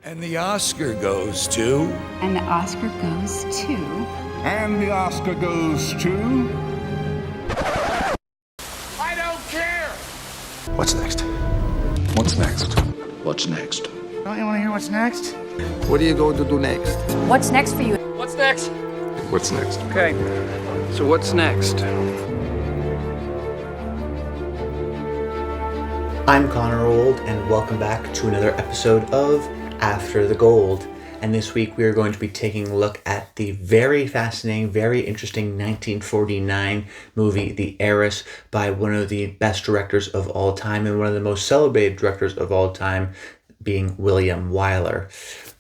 And the Oscar goes to... And the Oscar goes to... And the Oscar goes to... I don't care! What's next? What's next? What's next? Don't you want to hear what's next? What are you going to do next? What's next for you? What's next? What's next? Okay, so what's next? I'm Connor Old, and welcome back to another episode of After the Gold. And this week we are going to be taking a look at the very fascinating, very interesting 1949 movie, The Heiress, by one of the best directors of all time and one of the most celebrated directors of all time, being William Wyler.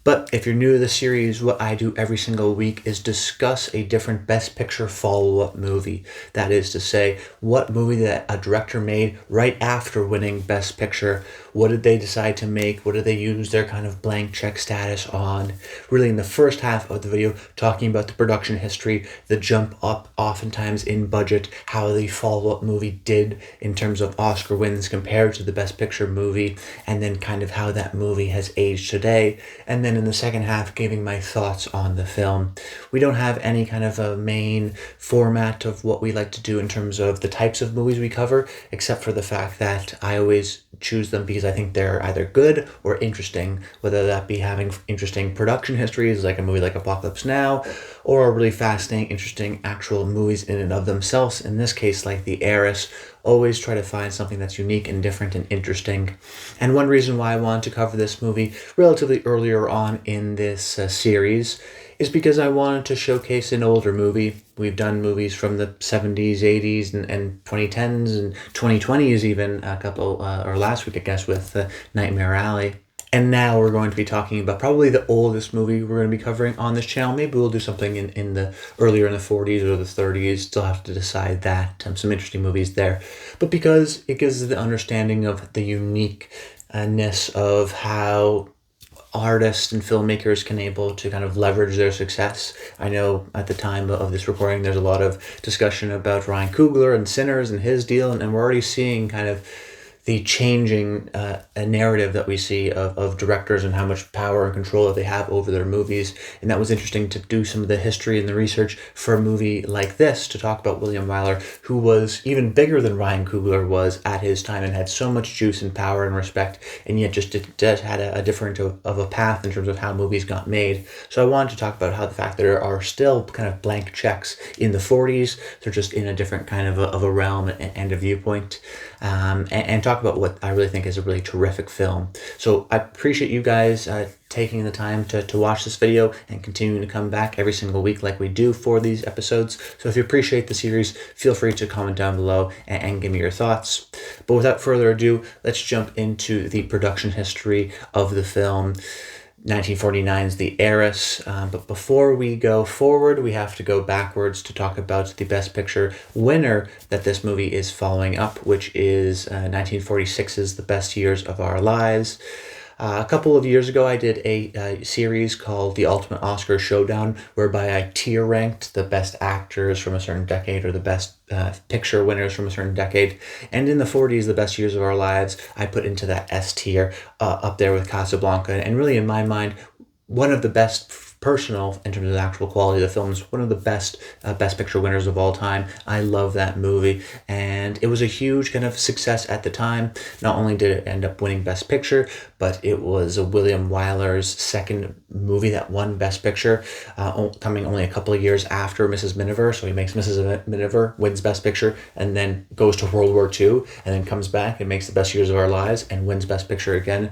But if you're new to the series, what I do every single week is discuss a different Best Picture follow-up movie. That is to say, what movie that a director made right after winning Best Picture. What did they decide to make? What did they use their kind of blank check status on? Really in the first half of the video, talking about the production history, the jump up oftentimes in budget, how the follow-up movie did in terms of Oscar wins compared to the Best Picture movie, and then kind of how that movie has aged today. And then in the second half, giving my thoughts on the film. We don't have any kind of a main format of what we like to do in terms of the types of movies we cover, except for the fact that I always choose them because I think they're either good or interesting, whether that be having interesting production histories like a movie like Apocalypse Now, or really fascinating, interesting actual movies in and of themselves. In this case, like The Heiress, always try to find something that's unique and different and interesting. And one reason why I wanted to cover this movie relatively earlier on in this series is because I wanted to showcase an older movie. We've done movies from the 70s, 80s, and 2010s, and 2020s even, a couple, or last week I guess, with Nightmare Alley. And now we're going to be talking about probably the oldest movie we're going to be covering on this channel. Maybe we'll do something in the earlier in the 40s or the 30s. Still have to decide that. Some interesting movies there. But because it gives the understanding of the uniqueness of how artists and filmmakers can able to kind of leverage their success. I know at the time of this recording there's a lot of discussion about Ryan Coogler and Sinners and his deal, and we're already seeing kind of the changing narrative that we see of directors and how much power and control that they have over their movies. And that was interesting to do some of the history and the research for a movie like this, to talk about William Wyler, who was even bigger than Ryan Coogler was at his time and had so much juice and power and respect, and yet just had a different of a path in terms of how movies got made. So I wanted to talk about how the fact that there are still kind of blank checks in the 40s, they're just in a different kind of a realm and a viewpoint, and talk about what I really think is a really terrific film. So I appreciate you guys taking the time to watch this video and continuing to come back every single week like we do for these episodes. So if you appreciate the series, feel free to comment down below and give me your thoughts. But without further ado, let's jump into the production history of the film. 1949's The Heiress, but before we go forward, we have to go backwards to talk about the Best Picture winner that this movie is following up, which is 1946's The Best Years of Our Lives. A couple of years ago, I did a series called The Ultimate Oscar Showdown, whereby I tier ranked the best actors from a certain decade or the best picture winners from a certain decade. And in the 40s, The Best Years of Our Lives, I put into that S tier, up there with Casablanca. And really, in my mind, one of the best personal, in terms of the actual quality of the films, one of the best Best Picture winners of all time. I love that movie, and it was a huge kind of success at the time. Not only did it end up winning Best Picture, but it was William Wyler's second movie that won Best Picture, coming only a couple of years after Mrs. Miniver. So he makes Mrs. Miniver, wins Best Picture, and then goes to World War II, and then comes back and makes The Best Years of Our Lives and wins Best Picture again.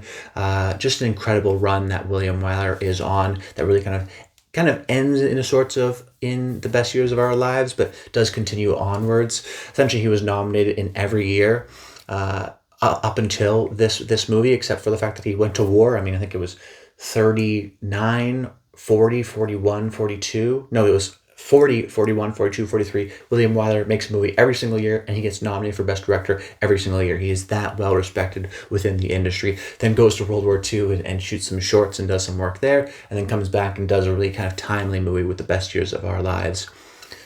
Just an incredible run that William Wyler is on, that really kind of ends in a sort of in The Best Years of Our Lives, but does continue onwards. Essentially, he was nominated in every year up until this movie, except for the fact that he went to war. I mean, I think it was 39, 40, 41, 42. No, it was 40, 41, 42, 43. William Wyler makes a movie every single year, and he gets nominated for Best Director every single year. He is that well respected within the industry. Then goes to World War II and shoots some shorts and does some work there, and then comes back and does a really kind of timely movie with The Best Years of Our Lives.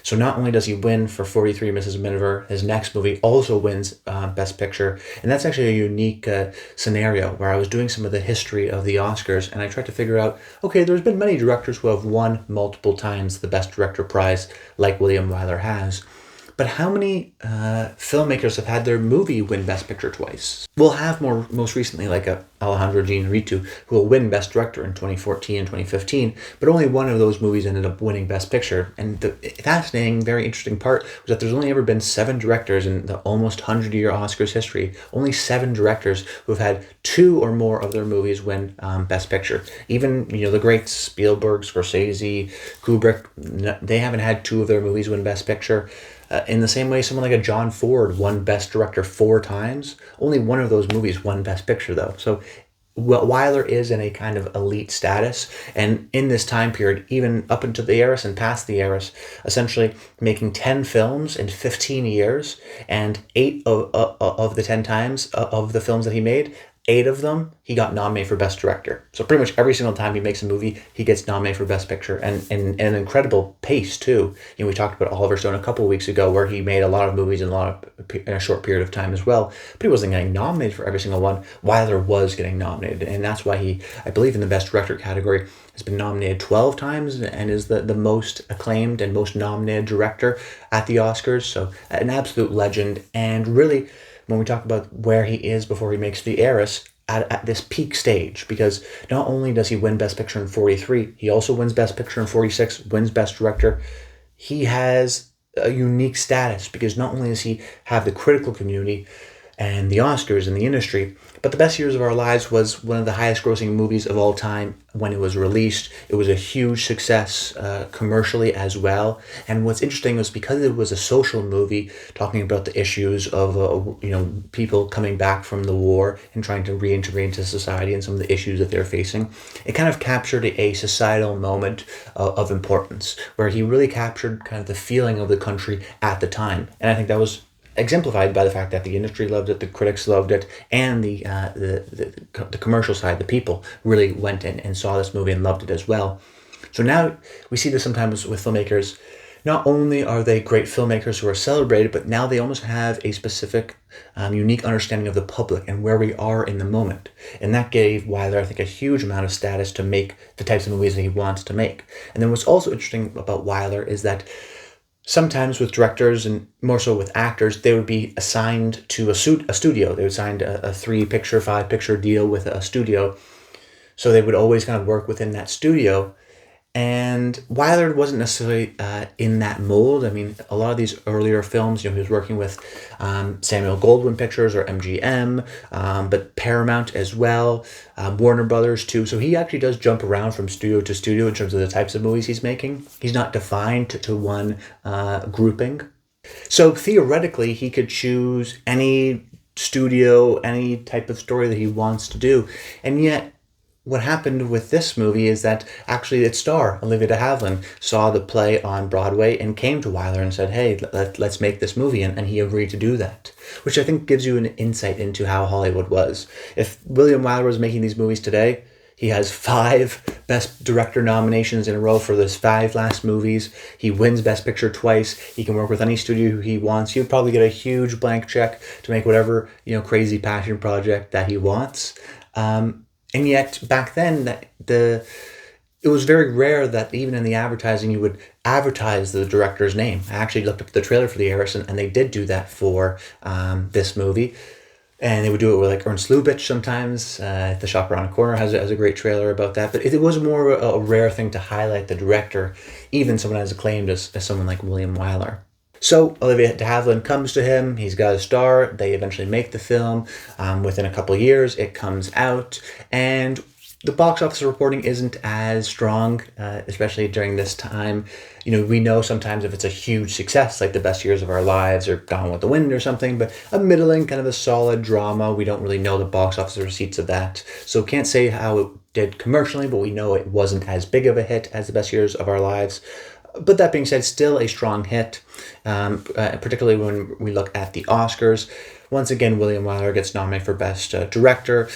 So not only does he win for 43 Mrs. Miniver, his next movie also wins Best Picture. And that's actually a unique scenario where I was doing some of the history of the Oscars and I tried to figure out, okay, there's been many directors who have won multiple times the Best Director prize like William Wyler has. But how many filmmakers have had their movie win Best Picture twice? We'll have most recently like Alejandro Iñárritu, who will win Best Director in 2014 and 2015, but only one of those movies ended up winning Best Picture. And the fascinating, very interesting part was that there's only ever been 7 directors in the almost 100-year Oscars history, only 7 directors who have had 2 or more of their movies win Best Picture. Even, the greats, Spielberg, Scorsese, Kubrick, they haven't had 2 of their movies win Best Picture. In the same way, someone like a John Ford won Best Director 4 times. Only one of those movies won Best Picture, though. So Wyler is in a kind of elite status. And in this time period, even up into the Heiress and past the Heiress, essentially making 10 films in 15 years, and 8 of the 10 times of the films that he made, 8 of them, he got nominated for Best Director. So pretty much every single time he makes a movie, he gets nominated for Best Picture. And an incredible pace, too. We talked about Oliver Stone a couple of weeks ago, where he made a lot of movies in a short period of time as well. But he wasn't getting nominated for every single one. Wyler was getting nominated. And that's why he, I believe in the Best Director category, has been nominated 12 times and is the most acclaimed and most nominated director at the Oscars. So an absolute legend. And really, when we talk about where he is before he makes the Heiress, at this peak stage, because not only does he win Best Picture in 43, he also wins Best Picture in 46, wins Best Director. He has a unique status because not only does he have the critical community and the Oscars and the industry, but The Best Years of Our Lives was one of the highest grossing movies of all time when it was released. It was a huge success commercially as well. And what's interesting was because it was a social movie talking about the issues of people coming back from the war and trying to reintegrate into society and some of the issues that they're facing, it kind of captured a societal moment of importance where he really captured kind of the feeling of the country at the time. And I think that was exemplified by the fact that the industry loved it, the critics loved it, and the commercial side, the people really went in and saw this movie and loved it as well. So now we see this sometimes with filmmakers. Not only are they great filmmakers who are celebrated, but now they almost have a specific, unique understanding of the public and where we are in the moment. And that gave Wyler, I think, a huge amount of status to make the types of movies that he wants to make. And then what's also interesting about Wyler is that sometimes with directors and more so with actors, they would be assigned to a studio. They would sign a 3-picture, 5-picture deal with a studio. So they would always kind of work within that studio. And Wyler wasn't necessarily in that mold. I mean, a lot of these earlier films, he was working with Samuel Goldwyn Pictures or MGM, but Paramount as well, Warner Brothers too. So he actually does jump around from studio to studio in terms of the types of movies he's making. He's not defined to one grouping. So theoretically, he could choose any studio, any type of story that he wants to do. And yet, what happened with this movie is that actually its star, Olivia de Havilland, saw the play on Broadway and came to Wyler and said, hey, let's make this movie. And he agreed to do that, which I think gives you an insight into how Hollywood was. If William Wyler was making these movies today, he has 5 Best Director nominations in a row for his 5 last movies. He wins Best Picture twice. He can work with any studio he wants. He would probably get a huge blank check to make whatever crazy passion project that he wants. And yet back then, it was very rare that even in the advertising you would advertise the director's name. I actually looked up the trailer for the Heiress, and they did do that for this movie. And they would do it with like Ernst Lubitsch sometimes. The Shop Around the Corner has a great trailer about that. But it was more a rare thing to highlight the director, even someone as acclaimed as someone like William Wyler. So Olivia de Havilland comes to him. He's got a star. They eventually make the film. Within a couple of years, it comes out. And the box office reporting isn't as strong, especially during this time. We know sometimes if it's a huge success, like The Best Years of Our Lives or Gone with the Wind or something, but a middling, kind of a solid drama. We don't really know the box office receipts of that. So can't say how it did commercially, but we know it wasn't as big of a hit as The Best Years of Our Lives. But that being said, still a strong hit, particularly when we look at the Oscars. once again, William Wyler gets nominated for Best Director.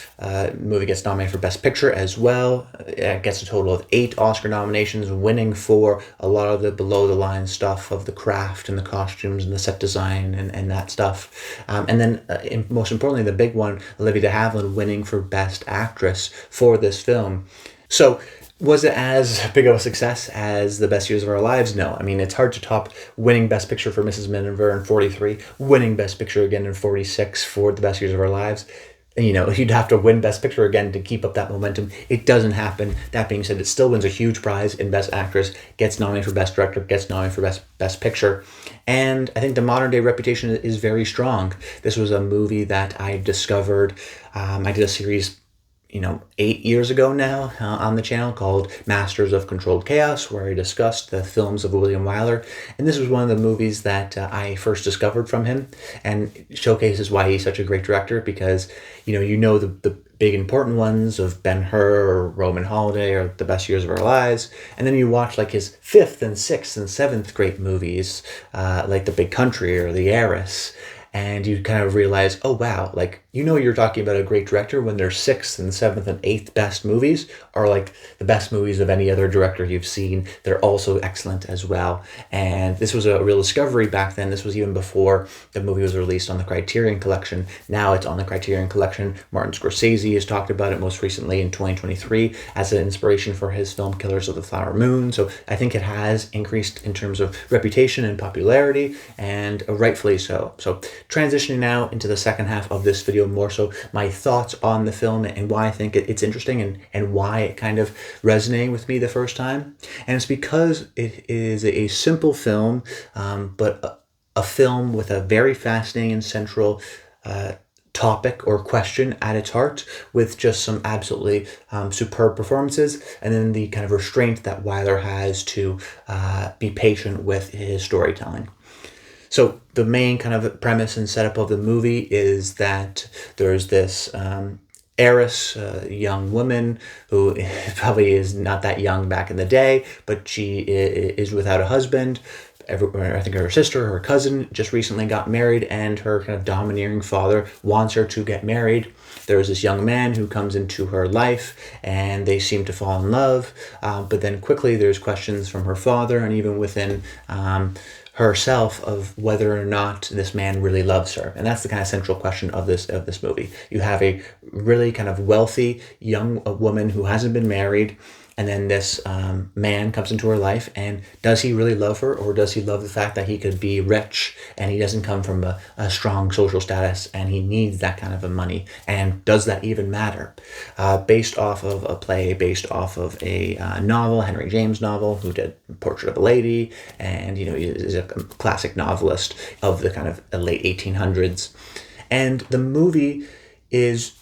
Movie gets nominated for Best Picture as well. It gets a total of 8 Oscar nominations, winning for a lot of the below-the-line stuff of the craft and the costumes and the set design and that stuff. And then, most importantly, the big one, Olivia de Havilland winning for Best Actress for this film. So, was it as big of a success as The Best Years of Our Lives? No. I mean, it's hard to top winning Best Picture for Mrs. Miniver in 43, winning Best Picture again in 46 for The Best Years of Our Lives. You know, you'd have to win Best Picture again to keep up that momentum. It doesn't happen. That being said, it still wins a huge prize in Best Actress, gets nominated for Best Director, gets nominated for Best Picture. And I think the modern day reputation is very strong. This was a movie that I discovered. I did a series 8 years ago now on the channel called Masters of Controlled Chaos, where I discussed the films of William Wyler. And this was one of the movies that I first discovered from him, and showcases why he's such a great director, because the big important ones of Ben-Hur or Roman Holiday or The Best Years of Our Lives, and then you watch like his 5th and 6th and 7th great movies, like The Big Country or The Heiress. And you kind of realize, oh wow, like, you're talking about a great director when their 6th and 7th and 8th best movies are like the best movies of any other director you've seen. They're also excellent as well. And this was a real discovery back then. This was even before the movie was released on the Criterion Collection. Now it's on the Criterion Collection. Martin Scorsese has talked about it most recently in 2023 as an inspiration for his film Killers of the Flower Moon. So I think it has increased in terms of reputation and popularity, and rightfully so. So transitioning now into the second half of this video, more so my thoughts on the film and why I think it's interesting and why it kind of resonated with me the first time. And it's because it is a simple film, but a film with a very fascinating and central topic or question at its heart, with just some absolutely superb performances, and then the kind of restraint that Wyler has to be patient with his storytelling. So the main kind of premise and setup of the movie is that there's this heiress, young woman who probably is not that young back in the day, but she is without a husband. I think her sister, her cousin, just recently got married, and her kind of domineering father wants her to get married. There's this young man who comes into her life, and they seem to fall in love, but then quickly there's questions from her father and even within herself of whether or not this man really loves her. And that's the kind of central question of this movie. You have a really kind of wealthy young woman who hasn't been married, and then this man comes into her life, and does he really love her, or does he love the fact that he could be rich and he doesn't come from a strong social status and he needs that kind of a money? And does that even matter? Based off of a play, based off of a novel, Henry James novel, who did Portrait of a Lady, and is a classic novelist of the kind of late 1800s. And the movie is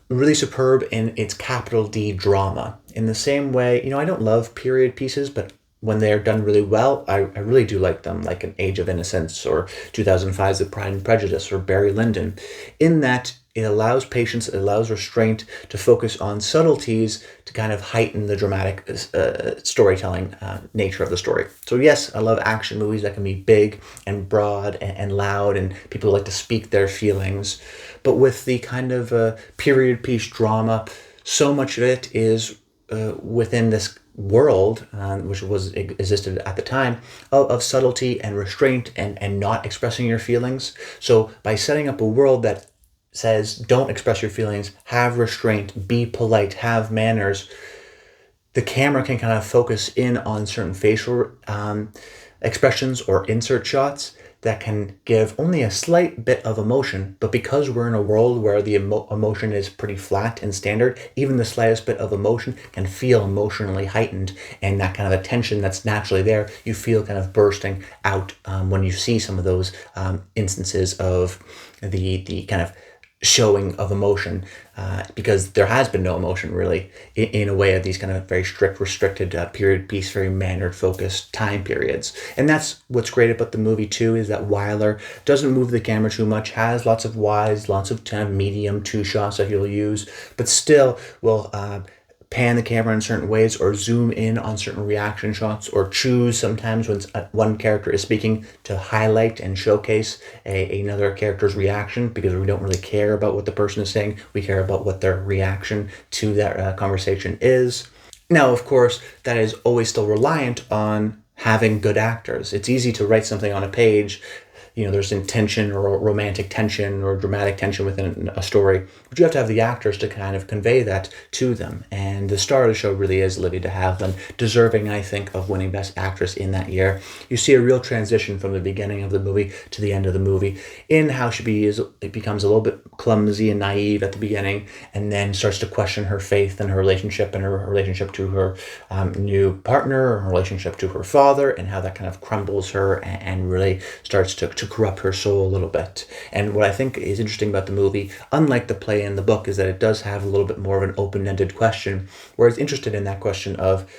really superb in its capital D drama. In the same way, I don't love period pieces, but when they're done really well, I really do like them, like An Age of Innocence or 2005's The Pride and Prejudice or Barry Lyndon, in that it allows patience, it allows restraint to focus on subtleties to kind of heighten the dramatic storytelling nature of the story. So yes, I love action movies that can be big and broad and loud, and people like to speak their feelings. But with the kind of period piece drama, so much of it is within this world, which existed at the time, of subtlety and restraint and not expressing your feelings. So by setting up a world that says, don't express your feelings, have restraint, be polite, have manners, the camera can kind of focus in on certain facial expressions or insert shots that can give only a slight bit of emotion, but because we're in a world where the emotion is pretty flat and standard, even the slightest bit of emotion can feel emotionally heightened, and that kind of a tension that's naturally there, you feel kind of bursting out when you see some of those instances of the kind of showing of emotion, because there has been no emotion really in a way of these kind of very strict, restricted period piece, very mannered, focused time periods. And that's what's great about the movie too, is that Wyler doesn't move the camera too much, has lots of wides, lots of kind of medium two shots that he'll use, but still will pan the camera in certain ways or zoom in on certain reaction shots, or choose sometimes when one character is speaking to highlight and showcase another character's reaction, because we don't really care about what the person is saying. We care about what their reaction to that conversation is. Now, of course, that is always still reliant on having good actors. It's easy to write something on a page, there's intention or romantic tension or dramatic tension within a story, but you have to have the actors to kind of convey that to them. And the star of the show really is Olivia de Havilland, deserving, I think, of winning Best Actress in that year. You see a real transition from the beginning of the movie to the end of the movie in how she becomes a little bit clumsy and naive at the beginning, and then starts to question her faith and her relationship to her new partner, her relationship to her father, and how that kind of crumbles her and really starts to corrupt her soul a little bit. And what I think is interesting about the movie, unlike the play and the book, is that it does have a little bit more of an open-ended question, where it's interested in that question of,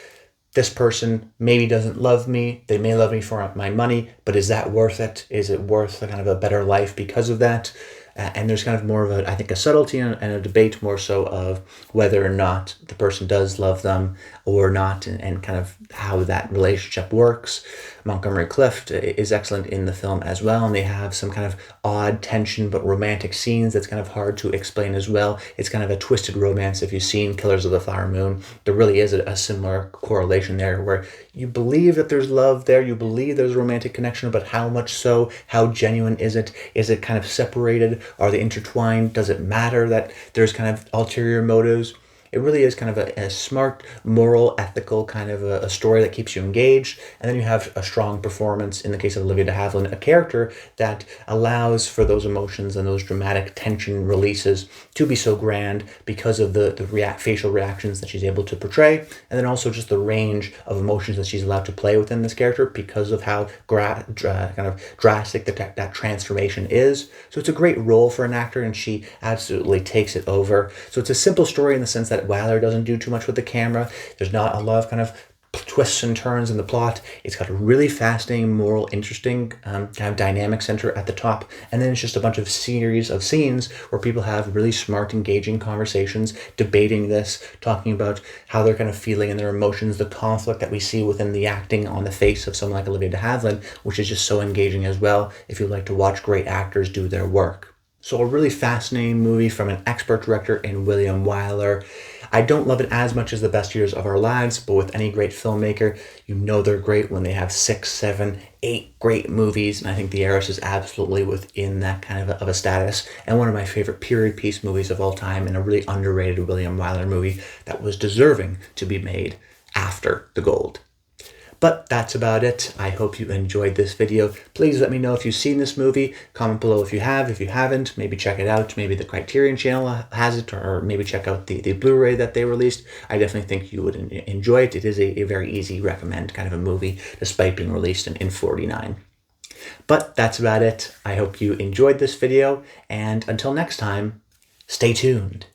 this person maybe doesn't love me, they may love me for my money, but is that worth it? Is it worth a kind of a better life because of that? And there's kind of more of a subtlety and a debate more so of whether or not the person does love them or not, and kind of how that relationship works. Montgomery Clift is excellent in the film as well, and they have some kind of odd tension but romantic scenes that's kind of hard to explain as well. It's kind of a twisted romance. If you've seen Killers of the Flower Moon, there really is a similar correlation there, where you believe that there's love there, you believe there's a romantic connection, but how much so? How genuine is it? Is it kind of separated? Are they intertwined? Does it matter that there's kind of ulterior motives? It really is kind of a smart, moral, ethical kind of a story that keeps you engaged. And then you have a strong performance, in the case of Olivia de Havilland, a character that allows for those emotions and those dramatic tension releases to be so grand because of the facial reactions that she's able to portray. And then also just the range of emotions that she's allowed to play within this character because of how kind of drastic that transformation is. So it's a great role for an actor, and she absolutely takes it over. So it's a simple story in the sense that Wyler doesn't do too much with the camera. There's not a lot of kind of twists and turns in the plot. It's got a really fascinating, moral, interesting kind of dynamic center at the top, and then it's just a bunch of series of scenes where people have really smart, engaging conversations, debating this, talking about how they're kind of feeling and their emotions, the conflict that we see within the acting on the face of someone like Olivia de Havilland, which is just so engaging as well if you like to watch great actors do their work. So a really fascinating movie from an expert director in William Wyler. I don't love it as much as The Best Years of Our Lives, but with any great filmmaker, they're great when they have 6, 7, 8 great movies, and I think The Heiress is absolutely within that kind of a status, and one of my favorite period piece movies of all time, and a really underrated William Wyler movie that was deserving to be made after The Gold. But that's about it. I hope you enjoyed this video. Please let me know if you've seen this movie. Comment below if you have. If you haven't, maybe check it out. Maybe the Criterion channel has it, or maybe check out the Blu-ray that they released. I definitely think you would enjoy it. It is a very easy recommend kind of a movie, despite being released in 49. But that's about it. I hope you enjoyed this video, and until next time, stay tuned.